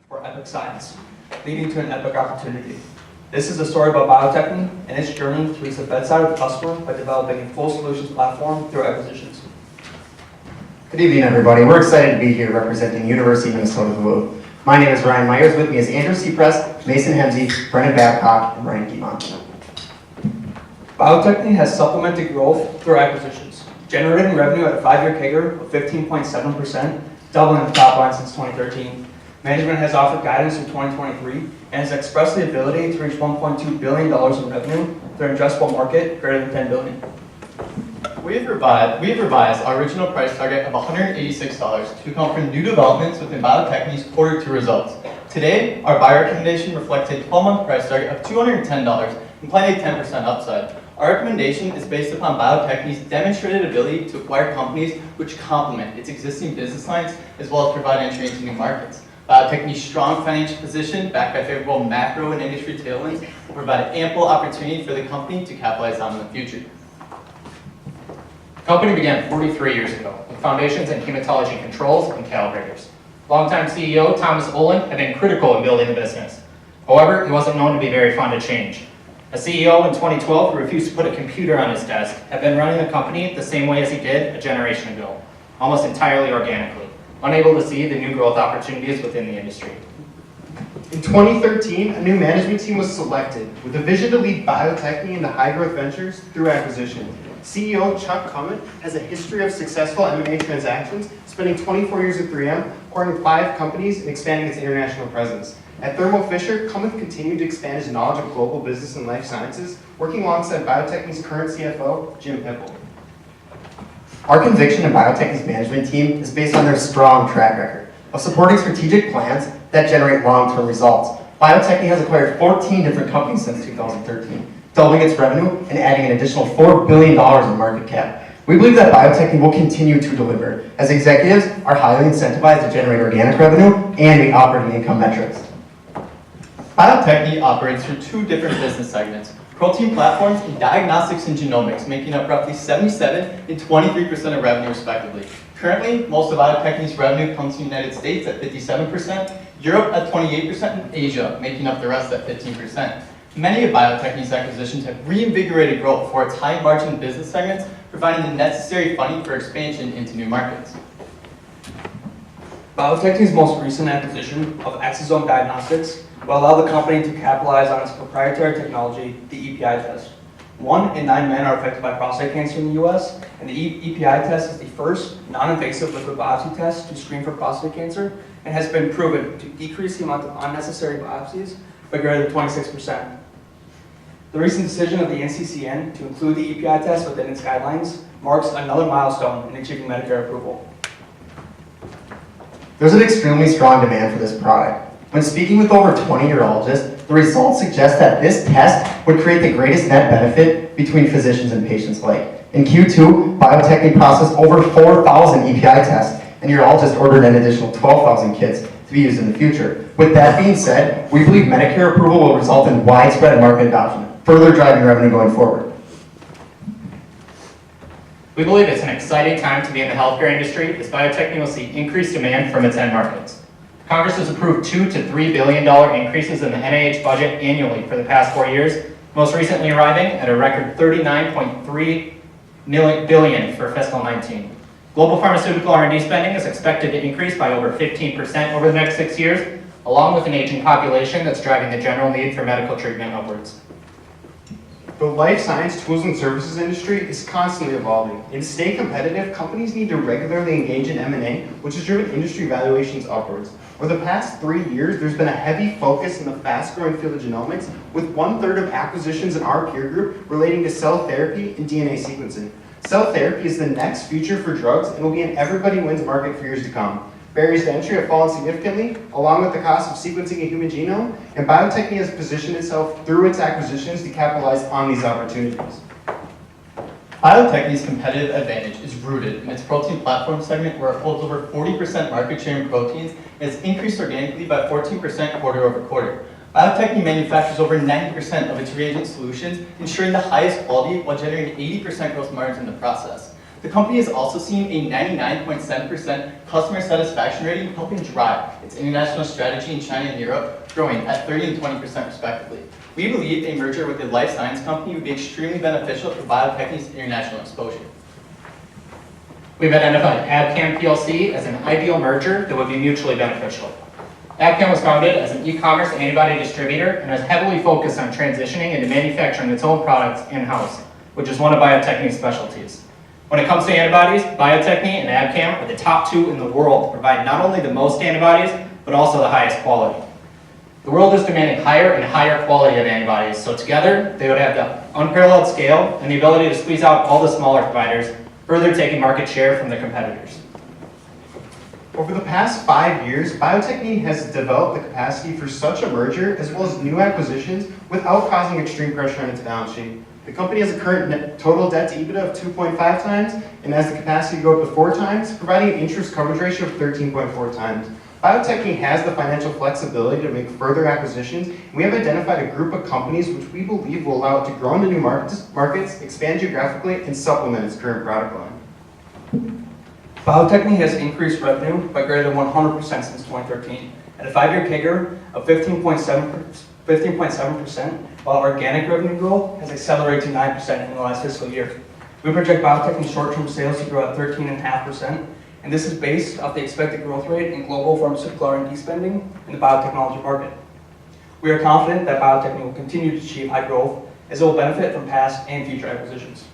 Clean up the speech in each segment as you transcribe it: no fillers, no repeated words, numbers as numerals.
for epic science, leading to an epic opportunity. This is a story about Bio-Techne and its journey to reach the bedside of the customer by developing a full solutions platform through acquisitions. Good evening, everybody. We're excited to be here representing University of Minnesota-Duluth. My name is Ryan Myers. With me is Andrew Seacrest, Mason Hemsey, Brennan Babcock, and Ryan Guimont. Bio-Techne has supplemented growth through acquisitions, generating revenue at a 5-year CAGR of 15.7%, doubling the top line since 2013. Management has offered guidance in 2023 and has expressed the ability to reach $1.2 billion in revenue through an addressable market greater than $10 billion. We have revised our original price target of $186 to account for new developments within Bio-Techne's quarter 2 results. Today, our buy recommendation reflects a 12-month price target of $210, implying a 10% upside. Our recommendation is based upon Bio-Techne's demonstrated ability to acquire companies which complement its existing business lines as well as provide entry into new markets. Bio-Techne's strong financial position, backed by favorable macro and industry tailwinds, will provide ample opportunity for the company to capitalize on in the future. The company began 43 years ago with foundations in hematology controls and calibrators. Longtime CEO Thomas Olin had been critical in building the business. However, he wasn't known to be very fond of change. A CEO in 2012 who refused to put a computer on his desk had been running the company the same way as he did a generation ago, almost entirely organically, unable to see the new growth opportunities within the industry. In 2013, a new management team was selected with a vision to lead Bio-Techne into high-growth ventures through acquisition. CEO Chuck Cummett has a history of successful M&A transactions, spending 24 years at 3M, acquiring 5 companies and expanding its international presence. At Thermo Fisher, Cummett continued to expand his knowledge of global business and life sciences, working alongside Bio-Techne's current CFO, Jim Hipple. Our conviction in Bio-Techne's management team is based on their strong track record of supporting strategic plans that generate long-term results. Bio-Techne has acquired 14 different companies since 2013, doubling its revenue and adding an additional $4 billion in market cap. We believe that Bio-Techne will continue to deliver, as executives are highly incentivized to generate organic revenue and meet operating income metrics. Bio-Techne operates through 2 different business segments: protein platforms and diagnostics and genomics, making up roughly 77% and 23% of revenue respectively. Currently, most of Bio-Techne's revenue comes from the United States at 57%, Europe at 28%, and Asia making up the rest at 15%. Many of Bio-Techne's acquisitions have reinvigorated growth for its high-margin business segments, providing the necessary funding for expansion into new markets. Bio-Techne's most recent acquisition of Exosome Diagnostics will allow the company to capitalize on its proprietary technology, the EPI test. 1 in 9 men are affected by prostate cancer in the U.S., and the EPI test is the first non-invasive liquid biopsy test to screen for prostate cancer and has been proven to decrease the amount of unnecessary biopsies by greater than 26%. The recent decision of the NCCN to include the EPI test within its guidelines marks another milestone in achieving Medicare approval. There's an extremely strong demand for this product. When speaking with over 20 urologists, the results suggest that this test would create the greatest net benefit between physicians and patients alike. In Q2, Bio-Techne processed over 4,000 EPI tests, and urologists ordered an additional 12,000 kits to be used in the future. With that being said, we believe Medicare approval will result in widespread market adoption, further driving revenue going forward. We believe it's an exciting time to be in the healthcare industry as Bio-Techne will see increased demand from its end markets. Congress has approved $2 to $3 billion increases in the NIH budget annually for the past 4 years, most recently arriving at a record $39.3 billion for fiscal 19. Global pharmaceutical R&D spending is expected to increase by over 15% over the next 6 years, along with an aging population that's driving the general need for medical treatment upwards. The life science tools and services industry is constantly evolving, and to stay competitive, companies need to regularly engage in M&A, which has driven industry valuations upwards. Over the past 3 years, there's been a heavy focus in the fast-growing field of genomics, with 1/3 of acquisitions in our peer group relating to cell therapy and DNA sequencing. Cell therapy is the next future for drugs and will be an everybody wins market for years to come. Barriers to entry have fallen significantly, along with the cost of sequencing a human genome, and Bio-Techne has positioned itself through its acquisitions to capitalize on these opportunities. Bio-Techne's competitive advantage is rooted in its protein platform segment, where it holds over 40% market share in proteins and has increased organically by 14% quarter over quarter. Bio-Techne manufactures over 90% of its reagent solutions, ensuring the highest quality while generating 80% gross margins in the process. The company has also seen a 99.7% customer satisfaction rating, helping drive its international strategy in China and Europe, growing at 30 and 20% respectively. We believe a merger with a life science company would be extremely beneficial for Bio-Techne's international exposure. We've identified Abcam PLC as an ideal merger that would be mutually beneficial. Abcam was founded as an e-commerce antibody distributor and is heavily focused on transitioning into manufacturing its own products in-house, which is one of Bio-Techne's specialties. When it comes to antibodies, Bio-Techne and Abcam are the top two in the world to provide not only the most antibodies, but also the highest quality. The world is demanding higher and higher quality of antibodies, so together they would have the unparalleled scale and the ability to squeeze out all the smaller providers, further taking market share from their competitors. Over the past 5 years, Bio-Techne has developed the capacity for such a merger as well as new acquisitions without causing extreme pressure on its balance sheet. The company has a current total debt to EBITDA of 2.5 times and has the capacity to go up to 4 times, providing an interest coverage ratio of 13.4 times. Bio-Techne has the financial flexibility to make further acquisitions. We have identified a group of companies which we believe will allow it to grow into new markets, expand geographically, and supplement its current product line. Bio-Techne has increased revenue by greater than 100% since 2013, at a 5-year CAGR of 15.7%, while organic revenue growth has accelerated to 9% in the last fiscal year. We project Bio-Techne's short-term sales to grow at 13.5%, and this is based off the expected growth rate in global pharmaceutical R&D spending in the biotechnology market. We are confident that Bio-Techne will continue to achieve high growth, as it will benefit from past and future acquisitions.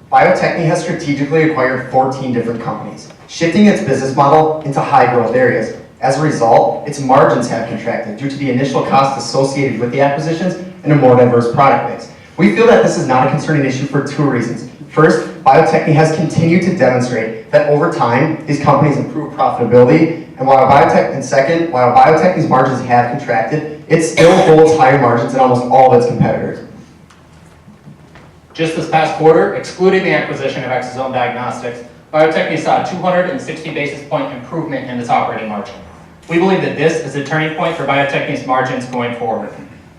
Bio-Techne has strategically acquired 14 different companies, shifting its business model into high-growth areas. As a result, its margins have contracted due to the initial costs associated with the acquisitions and a more diverse product mix. We feel that this is not a concerning issue for 2 reasons. First, Bio-Techne has continued to demonstrate that over time, these companies improve profitability, and second, while Bio-Techne's margins have contracted, it still holds higher margins than almost all of its competitors. Just this past quarter, excluding the acquisition of Exosome Diagnostics, Bio-Techne saw a 260 basis point improvement in its operating margin. We believe that this is a turning point for Bio-Techne's margins going forward.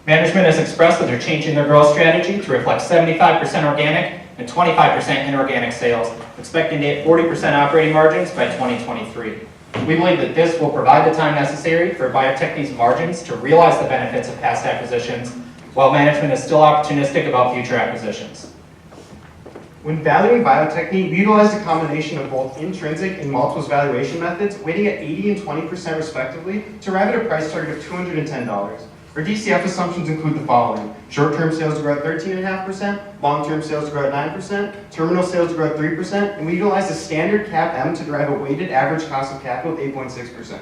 Management has expressed that they're changing their growth strategy to reflect 75% organic and 25% inorganic sales, expecting to hit 40% operating margins by 2023. We believe that this will provide the time necessary for Bio-Techne's margins to realize the benefits of past acquisitions, while management is still opportunistic about future acquisitions. When valuing Bio-Techne, we utilized a combination of both intrinsic and multiples valuation methods, weighting at 80 and 20% respectively, to arrive at a price target of $210. Our DCF assumptions include the following: short-term sales to grow at 13.5%, long-term sales to grow at 9%, terminal sales to grow at 3%, and we utilized a standard CAPM to derive a weighted average cost of capital of 8.6%.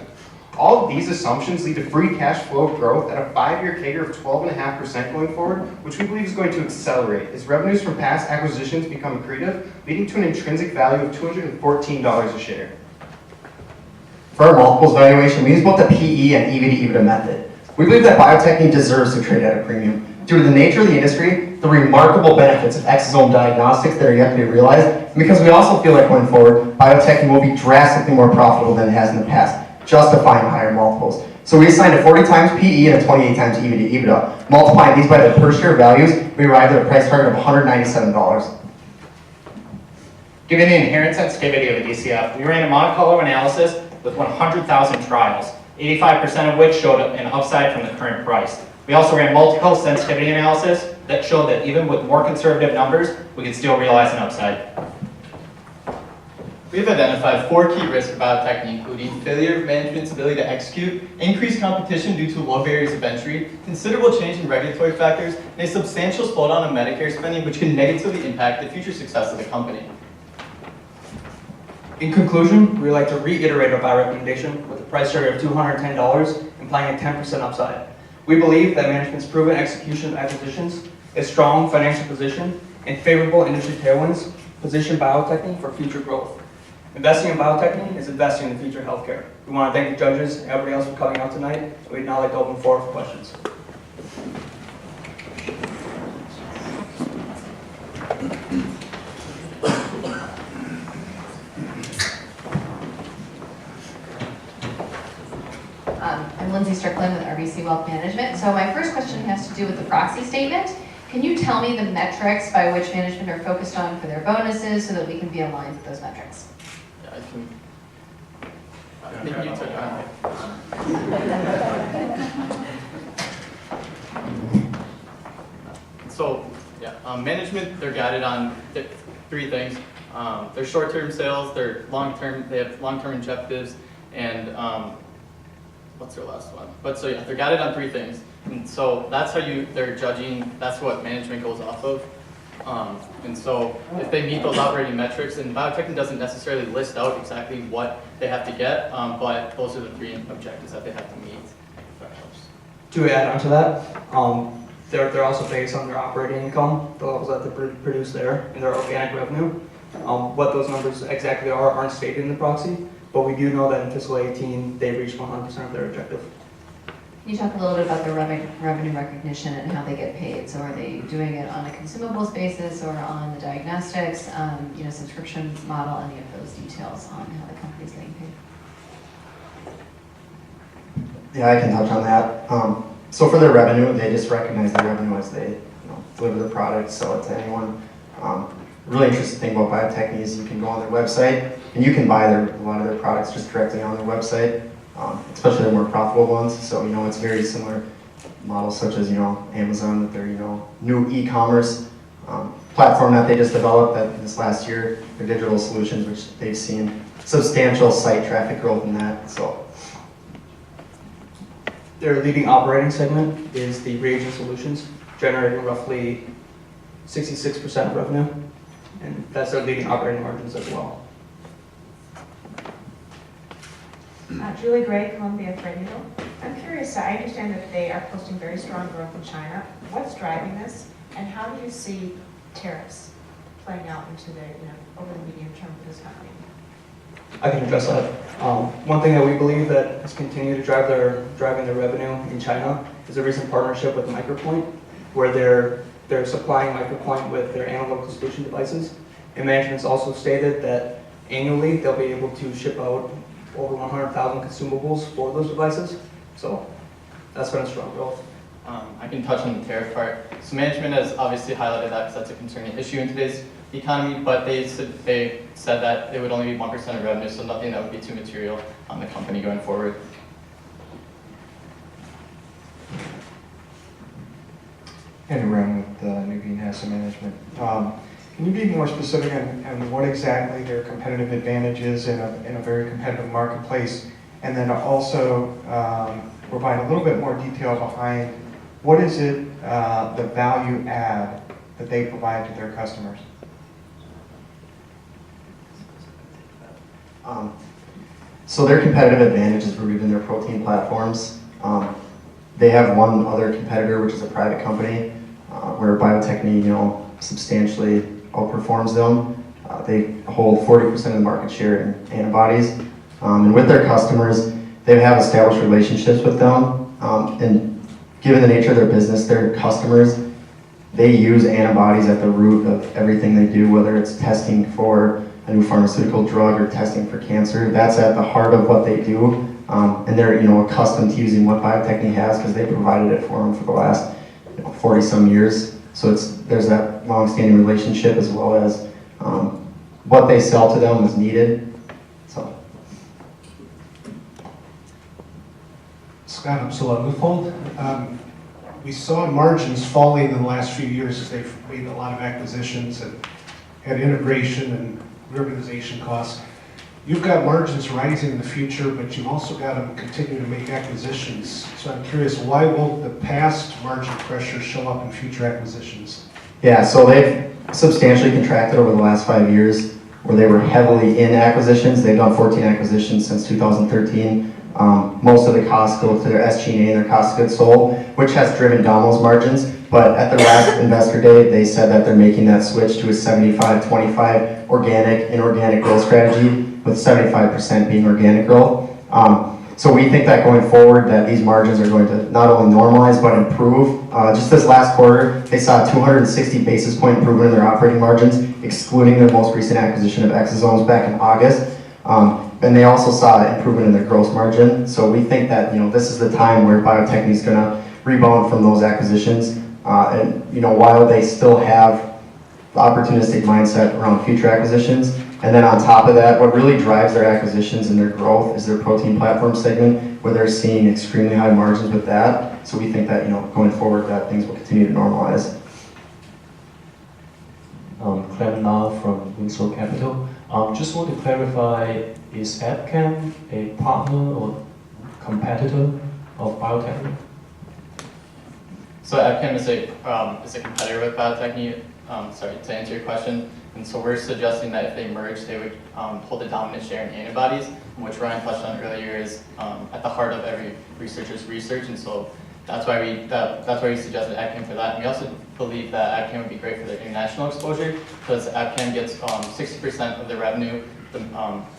All of these assumptions lead to free cash flow growth at a 5-year CAGR of 12.5% going forward, which we believe is going to accelerate as revenues from past acquisitions become accretive, leading to an intrinsic value of $214 a share. For our multiples valuation, we use both the PE and EV to EBITDA method. We believe that Bio-Techne deserves to trade at a premium. Due to the nature of the industry, the remarkable benefits of exosome diagnostics that are yet to be realized, and because we also feel like going forward, Bio-Techne will be drastically more profitable than it has in the past, justifying higher multiples. So we assigned a 40 times PE and a 28 times EV to EBITDA. Multiplying these by their per share values, we arrived at a price target of $197. Given the inherent sensitivity of a DCF, we ran a Monte Carlo analysis with 100,000 trials, 85% of which showed an upside from the current price. We also ran multiple sensitivity analysis that showed that even with more conservative numbers, we could still realize an upside. We have identified 4 key risks for Bio-Techne, including failure of management's ability to execute, increased competition due to low barriers of entry, considerable change in regulatory factors, and a substantial slowdown in Medicare spending, which can negatively impact the future success of the company. In conclusion, we would like to reiterate our buy recommendation with a price target of $210, implying a 10% upside. We believe that management's proven execution of acquisitions, its strong financial position, and favorable industry tailwinds position Bio-Techne for future growth. Investing in Bio-Techne is investing in the future of healthcare. We want to thank the judges and everybody else for coming out tonight, and we'd now like to open the floor for questions. I'm Lindsay Strickland with RBC Wealth Management. So my first question has to do with the proxy statement. Can you tell me the metrics by which management are focused on for their bonuses so that we can be aligned with those metrics? Yeah, I think you took on. So, yeah, management, they're guided on three things. Their short-term sales, their long-term, they have long-term objectives, and what's their last one? But so yeah, they're guided on three things. And so that's how they're judging, that's what management goes off of. And so if they meet those operating metrics, and biotech doesn't necessarily list out exactly what they have to get, but those are the three objectives that they have to meet. If that helps. To add on to that, they're also based on their operating income, the levels that they produce there, and their organic revenue. What those numbers exactly are aren't stated in the proxy, but we do know that in fiscal 18, they reached 100% of their objective. Can you talk a little bit about the revenue recognition and how they get paid? So are they doing it on a consumables basis or on the diagnostics, subscription model, any of those details on how the company's getting paid? Yeah, I can touch on that. So for their revenue, they just recognize the revenue as they deliver the product, sell it to anyone. Really interesting thing about Biotechne is you can go on their website and you can buy a lot of their products just directly on their website, especially the more profitable ones. So it's very similar models such as Amazon with their new e-commerce platform that they just developed this last year, their digital solutions, which they've seen substantial site traffic growth in that. So their leading operating segment is the reagent solutions, generating roughly 66% of revenue, and that's their leading operating margins as well. Julie Gray, Columbia Threadneedle. I'm curious, I understand that they are posting very strong growth in China. What's driving this, and how do you see tariffs playing out into the, over the medium term for this company? I can address that. One thing that we believe that has continued to driving their revenue in China is a recent partnership with Micropoint, where they're supplying Micropoint with their analytical solution devices. And management's also stated that annually they'll be able to ship out over 100,000 consumables for those devices. So that's been a strong growth. I can touch on the tariff part. So management has obviously highlighted that because that's a concerning issue in today's economy, but they said that it would only be 1% of revenue, so nothing that would be too material on the company going forward. Andy Brown with Nuveen Asset Management. Can you be more specific on what exactly their competitive advantage is in a very competitive marketplace, and then also provide a little bit more detail behind what is it, the value add that they provide to their customers? So their competitive advantage is rooted in their protein platforms. They have one other competitor, which is a private company, where Biotechne, substantially outperforms them. They hold 40% of the market share in antibodies. And with their customers, they have established relationships with them. And given the nature of their business, their customers, they use antibodies at the root of everything they do, whether it's testing for a new pharmaceutical drug or testing for cancer. That's at the heart of what they do. And they're accustomed to using what Biotechne has because they provided it for them for the last 40-some years. So there's that long-standing relationship as well as what they sell to them is needed. So. Scott Upsala, Newfold. We saw margins falling in the last few years as they've made a lot of acquisitions and had integration and reorganization costs. You've got margins rising in the future, but you've also got to continue to make acquisitions. So I'm curious, why won't the past margin pressure show up in future acquisitions? Yeah, so they've substantially contracted over the last 5 years where they were heavily in acquisitions. They've done 14 acquisitions since 2013. Most of the costs go to their SG&A and their cost of goods sold, which has driven down those margins. But at the last investor day, they said that they're making that switch to a 75-25 organic, inorganic growth strategy, with 75% being organic growth. So we think that going forward that these margins are going to not only normalize but improve. Just this last quarter, they saw a 260 basis point improvement in their operating margins, excluding their most recent acquisition of Exosomes back in August. And they also saw an improvement in their gross margin. So we think that this is the time where Biotechne is going to rebound from those acquisitions. And while they still have the opportunistic mindset around future acquisitions, and then on top of that, what really drives their acquisitions and their growth is their protein platform segment, where they're seeing extremely high margins with that. So we think that going forward, that things will continue to normalize. Clem Na from Winslow Capital. Just want to clarify, is AppCam a partner or competitor of Biotechne? So AppCam is a competitor with Biotechne, to answer your question. And so we're suggesting that if they merge, they would hold a dominant share in antibodies, which Ryan touched on earlier is at the heart of every researcher's research. And so that's why we suggested AppCam for that. And we also believe that AppCam would be great for their international exposure, because AppCam gets 60% of the revenue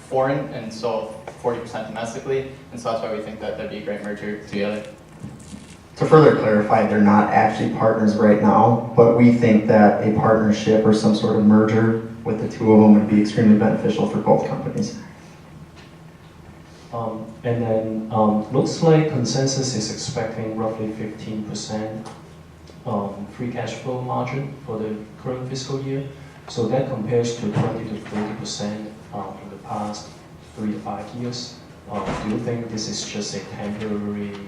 foreign, and so 40% domestically. And so that's why we think that that'd be a great merger together. To further clarify, they're not actually partners right now, but we think that a partnership or some sort of merger with the two of them would be extremely beneficial for both companies. And then looks like consensus is expecting roughly 15% free cash flow margin for the current fiscal year. So that compares to 20 to 30% in the past 3 to 5 years. Do you think this is just a temporary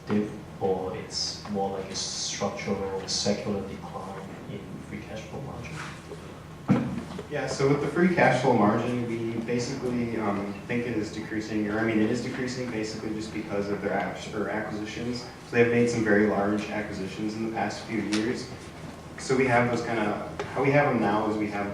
dip, or it's more like a structural secular decline in free cash flow margin? Yeah, so with the free cash flow margin, we basically think it is decreasing, it is decreasing basically just because of their acquisitions. So they've made some very large acquisitions in the past few years. So we have those how we have them now is we have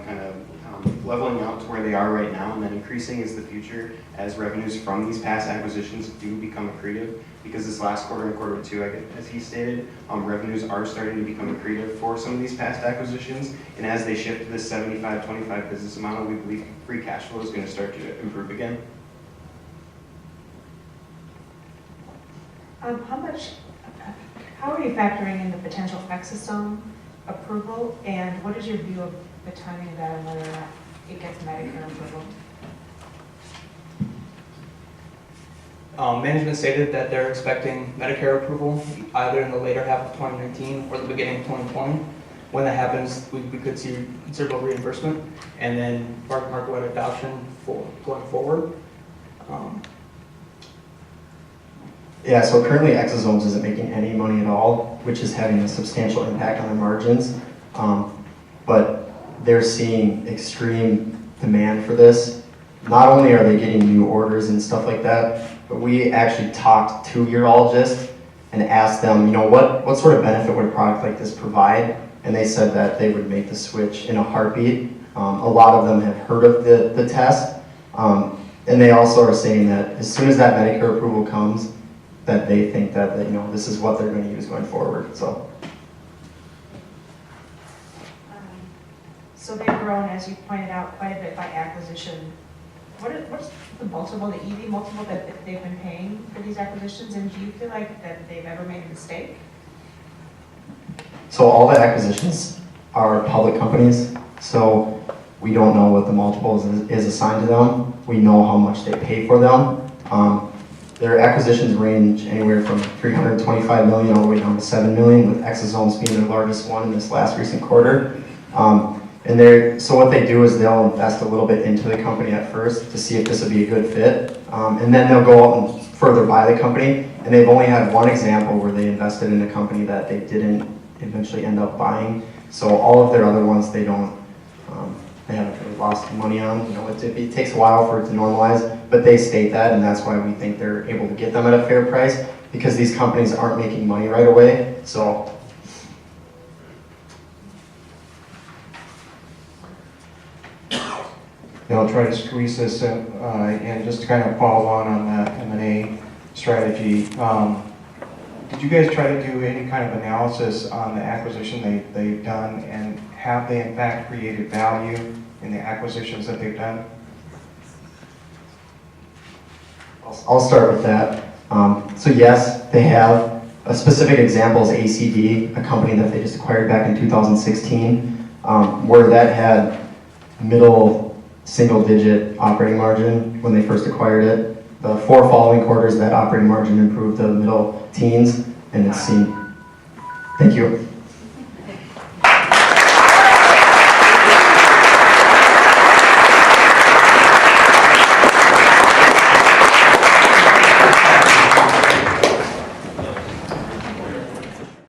leveling out to where they are right now, and then increasing is the future as revenues from these past acquisitions do become accretive, because this last quarter and quarter two, as he stated, revenues are starting to become accretive for some of these past acquisitions, and as they shift to this 75-25 business model, we believe free cash flow is going to start to improve again. How are you factoring in the potential exosome approval, and what is your view of the timing of that and whether or not it gets Medicare approval? Management stated that they're expecting Medicare approval either in the later half of 2019 or the beginning of 2020. When that happens, we could see considerable reimbursement and then market-wide adoption for going forward. Yeah, so currently Exosomes isn't making any money at all, which is having a substantial impact on their margins. But they're seeing extreme demand for this. Not only are they getting new orders and stuff like that, but we actually talked to urologists and asked them, what sort of benefit would a product like this provide? And they said that they would make the switch in a heartbeat. A lot of them have heard of the test. And they also are saying that as soon as that Medicare approval comes, that they think that this is what they're going to use going forward. So they've grown, as you pointed out, quite a bit by acquisition. What's the multiple, the EV multiple that they've been paying for these acquisitions, and do you feel like that they've ever made a mistake? So all the acquisitions are public companies, so we don't know what the multiples is assigned to them. We know how much they pay for them. Their acquisitions range anywhere from $325 million all the way down to $7 million, with Exosomes being their largest one in this last recent quarter. So what they do is they'll invest a little bit into the company at first to see if this would be a good fit, and then they'll go out and further buy the company. And they've only had one example where they invested in a company that they didn't eventually end up buying. So all of their other ones, they haven't really lost money on. It takes a while for it to normalize, but they state that, and that's why we think they're able to get them at a fair price, because these companies aren't making money right away. So. I'll try to squeeze this in, and just to kind of follow on that M&A strategy. Did you guys try to do any kind of analysis on the acquisition they've done, and have they in fact created value in the acquisitions that they've done? I'll start with that. So yes, they have. A specific example is ACD, a company that they just acquired back in 2016, where that had middle single-digit operating margin when they first acquired it. The 4 following quarters, that operating margin improved to middle teens, and it's seen. Thank you.